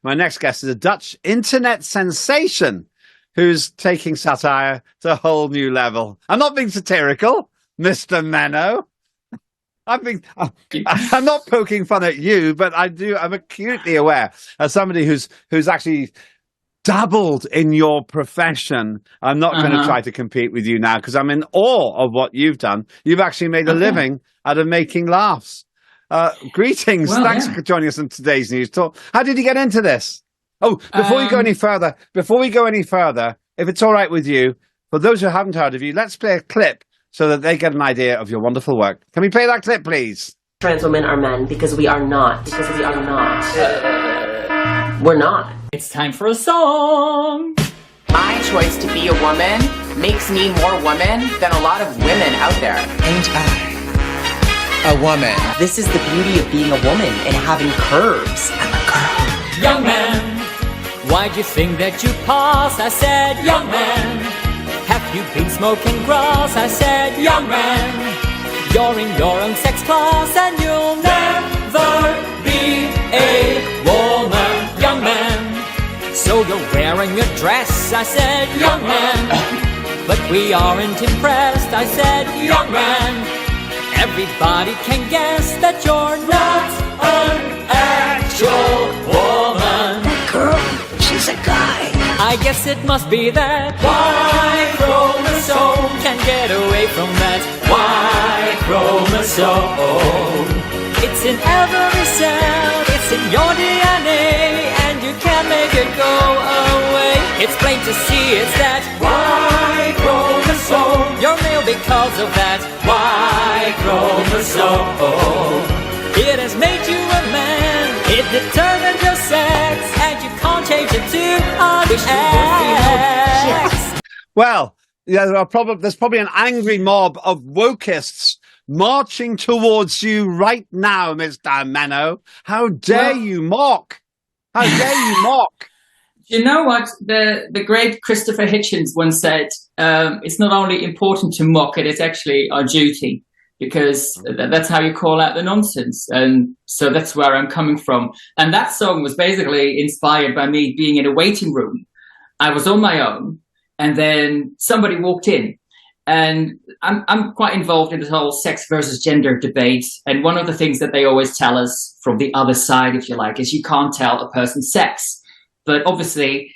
My next guest is a Dutch internet sensation who's taking satire to a whole new level. I'm not being satirical, Mr Meno. I'm not poking fun at you, but I'm acutely aware as somebody who's actually dabbled in your profession. I'm not going to try to compete with you now because I'm in awe of what you've done. You've actually made a living out of making laughs. Greetings. Well, Thanks for joining us on today's News Talk. How did you get into this? Oh, before we go any further, if it's all right with you, for those who haven't heard of you, let's play a clip so that they get an idea of your wonderful work. Can we play that clip, please? Trans women are men because we are not. We're not. It's time for a song. My choice to be a woman makes me more woman than a lot of women out there. Ain't I a woman? This is the beauty of being a woman and having curves. I'm a girl. Young man, why'd you think that you'd pass? I said, young man. Have you been smoking grass? I said, young man. You're in your own sex class and you'll never be a woman, young man. So you're wearing a dress? I said, young man. But we aren't impressed? I said, young man. Everybody can guess that you're not an actual woman. That girl, she's a guy. I guess it must be that Y chromosome can't get away from that Y chromosome. It's in every cell, it's in your DNA, and you can't make it go away. It's plain to see it's that Y chromosome. You're male because of that Y chromosome. It has made you a man, it determines your sex, and you can't change it to an X. Well, yeah, there's probably an angry mob of wokeists marching towards you right now, Mr. Meno. How dare you mock? How dare you mock? You know what? The great Christopher Hitchens once said, it's not only important to mock it, it's actually our duty. Because that's how you call out the nonsense. And so that's where I'm coming from. And that song was basically inspired by me being in a waiting room. I was on my own, and then somebody walked in. And I'm quite involved in this whole sex versus gender debate. And one of the things that they always tell us from the other side, if you like, is you can't tell a person's sex. But obviously,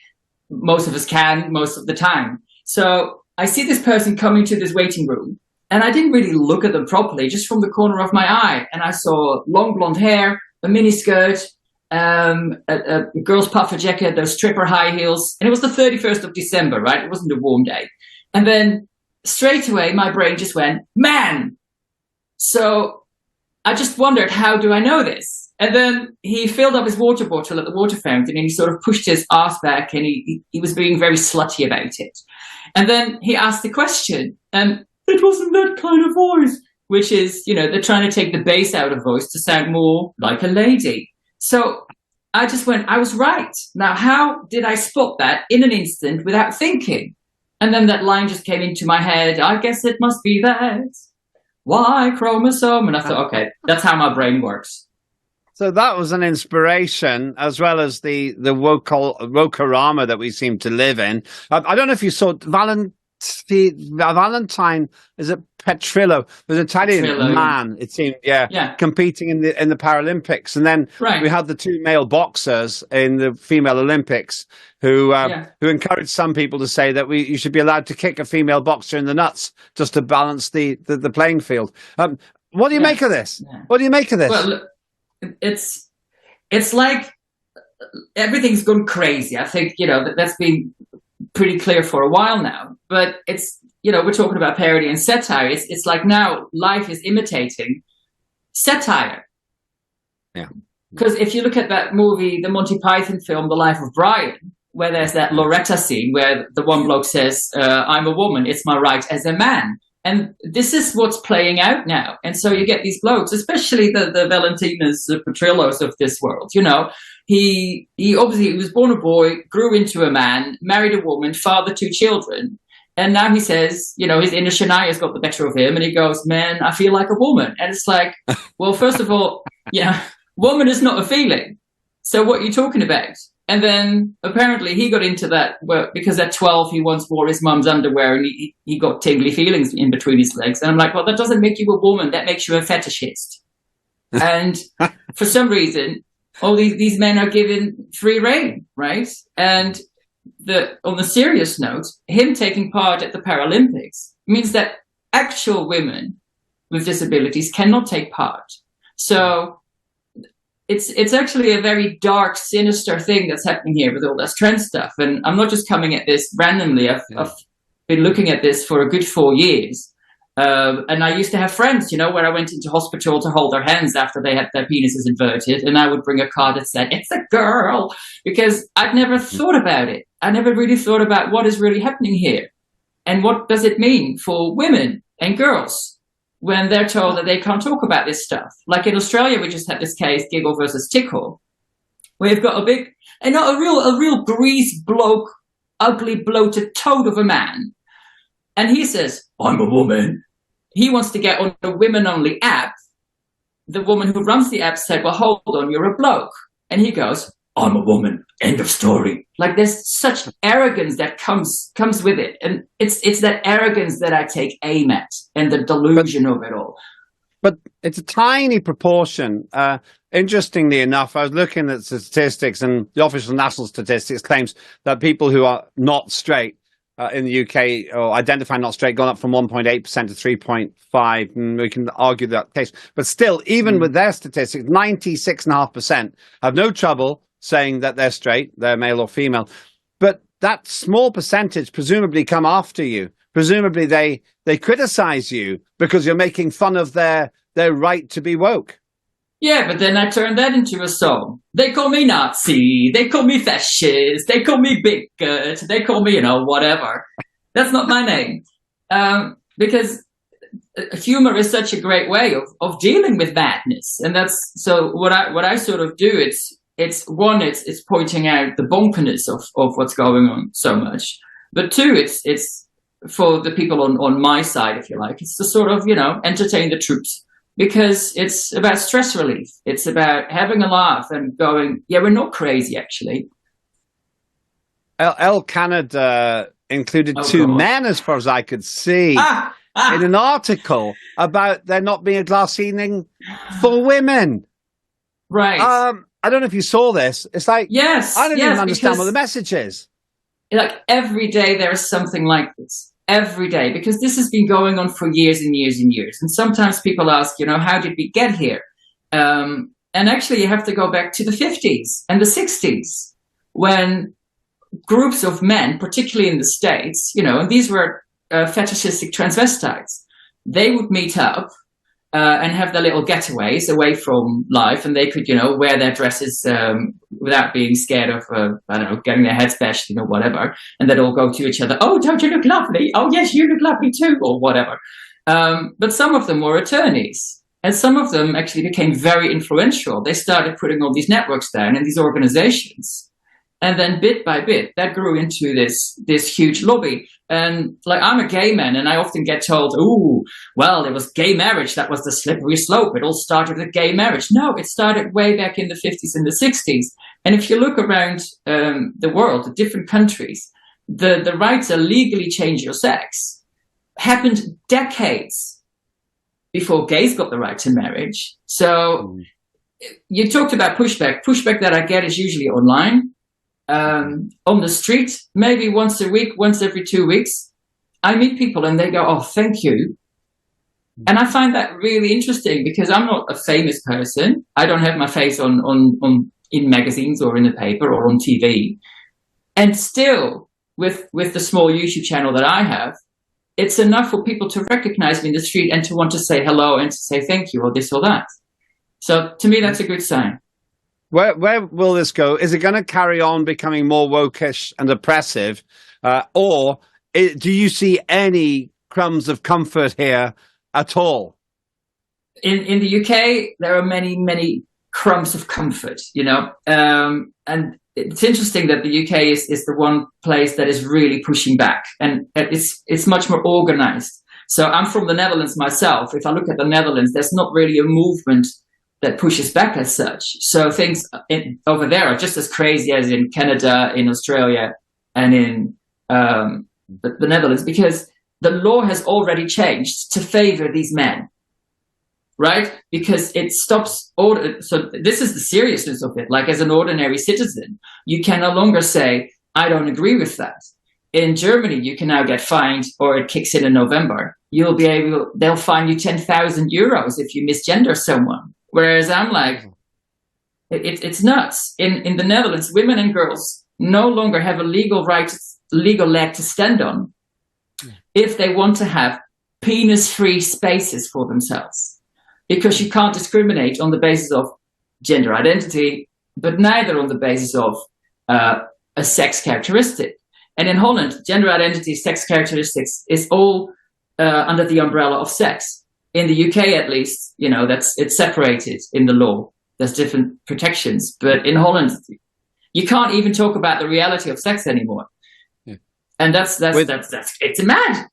most of us can most of the time. So I see this person coming to this waiting room. And I didn't really look at them properly, just from the corner of my eye. And I saw long blonde hair, a mini skirt, a girl's puffer jacket, those stripper high heels. And it was the 31st of December, right? It wasn't a warm day. And then straight away, my brain just went, man. So I just wondered, how do I know this? And then he filled up his water bottle at the water fountain and he sort of pushed his ass back and he was being very slutty about it. And then he asked the question, and it wasn't that kind of voice, which is, you know, they're trying to take the bass out of voice to sound more like a lady. So I just went, I was right. Now, how did I spot that in an instant without thinking? And then that line just came into my head. I guess it must be that Y chromosome. And I thought, okay, that's how my brain works. So that was an inspiration, as well as the wokerama that we seem to live in. I don't know if you saw Valentine, is it Petrillo? There's an Italian man, it seemed, competing in the Paralympics, and then we had the two male boxers in the female Olympics who encouraged some people to say that you should be allowed to kick a female boxer in the nuts just to balance the playing field. What do you make of this? Yeah. What do you make of this? Well, look, it's like everything's gone crazy. I think, you know, that's been pretty clear for a while now, but it's, you know, we're talking about parody and satire. It's like now life is imitating satire. Yeah. Because if you look at that movie, the Monty Python film, The Life of Brian, where there's that Loretta scene where the one bloke says, I'm a woman, it's my right as a man. And this is what's playing out now. And so you get these blokes, especially the Valentinas Petrillos of this world, you know. He obviously was born a boy, grew into a man, married a woman, fathered 2 children. And now he says, you know, his inner Shania's got the better of him. And he goes, man, I feel like a woman. And it's like, well, first of all, woman is not a feeling. So what are you talking about? And then apparently he got into that because at 12 he once wore his mum's underwear and he got tingly feelings in between his legs. And I'm like, well, that doesn't make you a woman. That makes you a fetishist. And for some reason, all these men are given free rein, right? And on the serious note, him taking part at the Paralympics means that actual women with disabilities cannot take part. So it's actually a very dark, sinister thing that's happening here with all this trans stuff. And I'm not just coming at this randomly. I've been looking at this for a good 4 years. And I used to have friends, where I went into hospital to hold their hands after they had their penises inverted. And I would bring a card that said, "It's a girl," because I'd never thought about it. I never really thought about what is really happening here. And what does it mean for women and girls when they're told that they can't talk about this stuff? Like in Australia, we just had this case, Giggle versus Tickle, where you've got a real grease bloke, ugly bloated toad of a man. And he says, "I'm a woman." He wants to get on a women-only app. The woman who runs the app said, "Well, hold on, you're a bloke." And he goes, "I'm a woman. End of story." Like there's such arrogance that comes with it. And it's that arrogance that I take aim at and the delusion of it all. But it's a tiny proportion. Interestingly enough, I was looking at statistics, and the official national statistics claims that people who are not straight in the UK, or identify not straight, gone up from 1.8% to 3.5%, and we can argue that case. But still, even with their statistics, 96.5% have no trouble saying that they're straight, they're male or female. But that small percentage presumably come after you. Presumably they criticize you because you're making fun of their right to be woke. Yeah, but then I turned that into a song. They call me Nazi, they call me fascist, they call me bigot, they call me, whatever. That's not my name. Because humor is such a great way of dealing with madness. And that's, so what I sort of do, it's pointing out the bonkerness of what's going on so much. But two, it's for the people on my side, if you like, it's to sort of, entertain the troops. Because it's about stress relief. It's about having a laugh and going, yeah, we're not crazy, actually. Elle Canada included two men, as far as I could see, in an article about there not being a glass ceiling for women. Right. I don't know if you saw this. It's like, yes, I don't even understand what the message is. Like every day there is something like this. Every day, because this has been going on for years and years and years. And sometimes people ask, how did we get here? And actually you have to go back to the 50s and the 60s when groups of men, particularly in the States, and these were fetishistic transvestites, they would meet up and have their little getaways away from life, and they could, wear their dresses without being scared of, getting their heads bashed, whatever. And they'd all go to each other, "Oh, don't you look lovely? Oh, yes, you look lovely too," or whatever. But some of them were attorneys, and some of them actually became very influential. They started putting all these networks down and these organizations. And then bit by bit, that grew into this huge lobby. And like, I'm a gay man, and I often get told, "Ooh, well, it was gay marriage. That was the slippery slope. It all started with gay marriage." No, it started way back in the 50s and the 60s. And if you look around the world, the different countries, the right to legally change your sex happened decades before gays got the right to marriage. So you talked about pushback. Pushback that I get is usually online. On the street, maybe once a week, once every 2 weeks, I meet people and they go, "Oh, thank you." And I find that really interesting because I'm not a famous person. I don't have my face on in magazines or in the paper or on TV. And still, with the small YouTube channel that I have, it's enough for people to recognize me in the street and to want to say hello and to say thank you or this or that. So to me, that's a good sign. Where will this go? Is it going to carry on becoming more wokish and oppressive? Or do you see any crumbs of comfort here at all? In the UK, there are many, many crumbs of comfort, and it's interesting that the UK is the one place that is really pushing back, and it's much more organized. So I'm from the Netherlands myself. If I look at the Netherlands, there's not really a movement that pushes back as such. So things over there are just as crazy as in Canada, in Australia, and in the Netherlands, because the law has already changed to favor these men, right? Because it stops order. So this is the seriousness of it. Like, as an ordinary citizen, you can no longer say, I don't agree with that. In Germany, you can now get fined, or it kicks in November. They'll fine you 10,000 euros if you misgender someone. Whereas I'm like, it's nuts. In the Netherlands, women and girls no longer have a legal leg to stand on if they want to have penis-free spaces for themselves. Because you can't discriminate on the basis of gender identity, but neither on the basis of a sex characteristic. And in Holland, gender identity, sex characteristics is all under the umbrella of sex. In the UK, at least, it's separated in the law. There's different protections. But in Holland, you can't even talk about the reality of sex anymore. Yeah. And that's it's mad.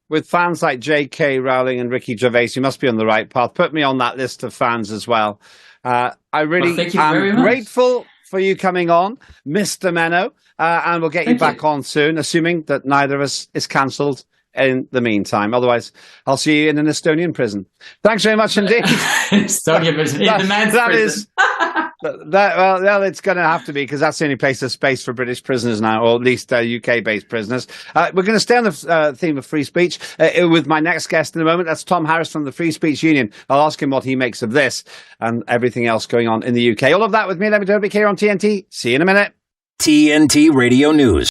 With fans like J.K. Rowling and Ricky Gervais, you must be on the right path. Put me on that list of fans as well. I really am grateful for you coming on, Mr. Meno, and we'll get you back on soon, assuming that neither of us is cancelled in the meantime. Otherwise, I'll see you in an Estonian prison. Thanks very much indeed. Estonian prison, in the man's prison. Well, it's going to have to be, because that's the only place there's space for British prisoners now, or at least UK-based prisoners. We're going to stay on the theme of free speech with my next guest in a moment. That's Tom Harris from the Free Speech Union. I'll ask him what he makes of this and everything else going on in the UK. All of that with me, Lembit Öpik, here on TNT. See you in a minute. TNT Radio News.